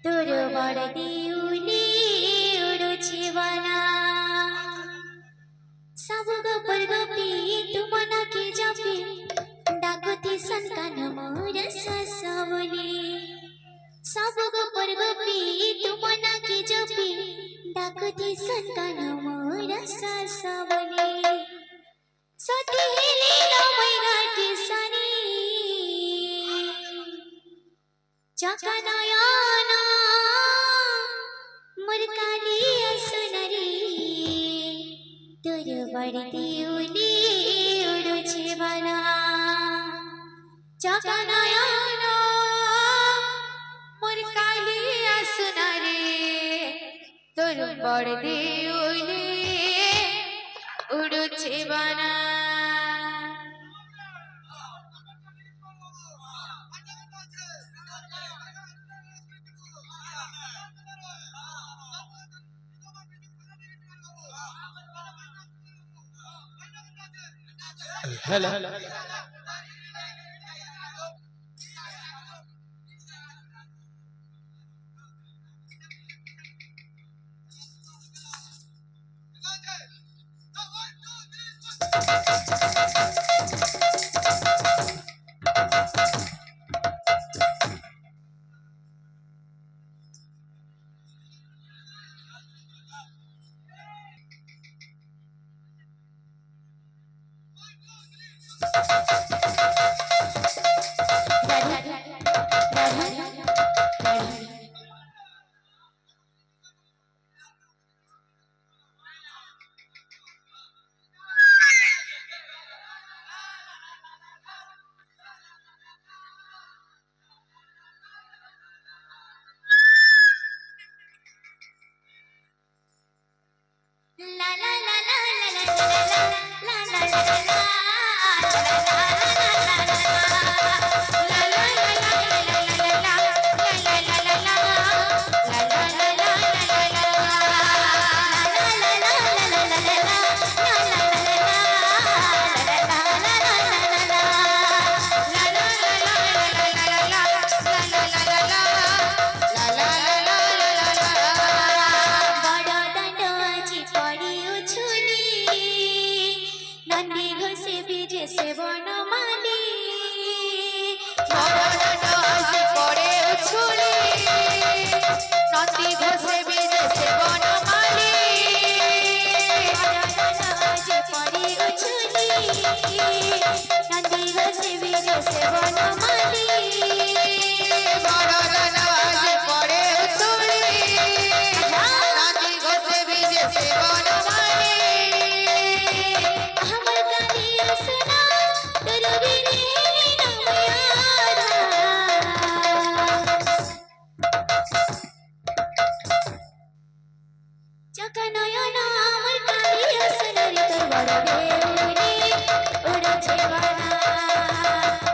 তোর বড় দিউলি উড়ুছে বানা सब गोपर गोपी तुमना के जपे डाकती संतान मोर ससवने सब गोपर गोपी तुमना के जपे डाकती संतान मोर ससवने सती हेले नमय गाटी सनी चकनयना मुरकाली असुनरी তোর বাড়িতে উনি উড়ছে বানা চকানয়ন মোর কালিয়া সোনারে তোর বাড়িতে উনি উড়ছে বানা Hello. La la la la la la la la la la la la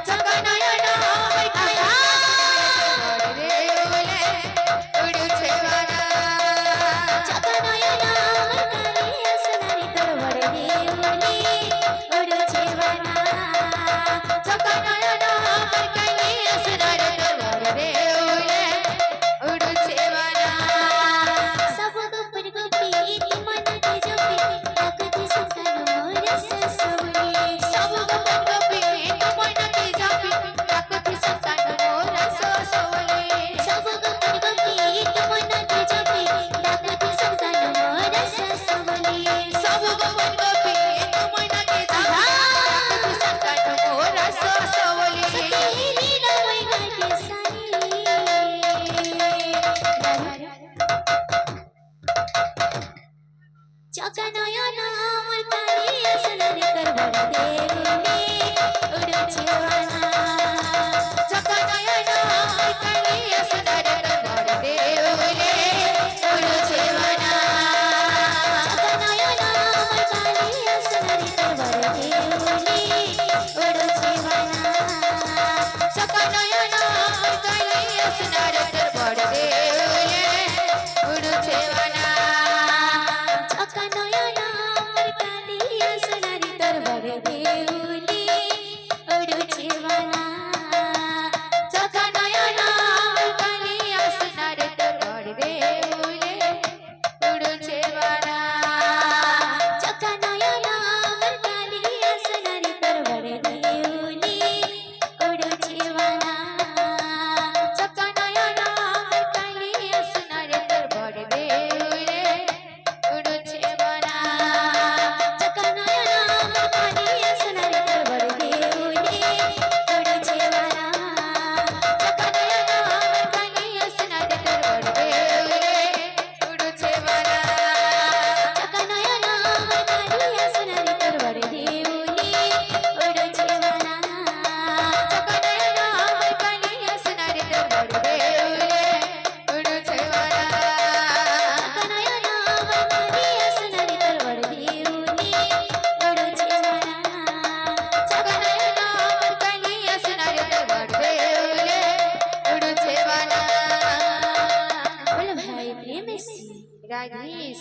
চকানয়ন গাইঘিস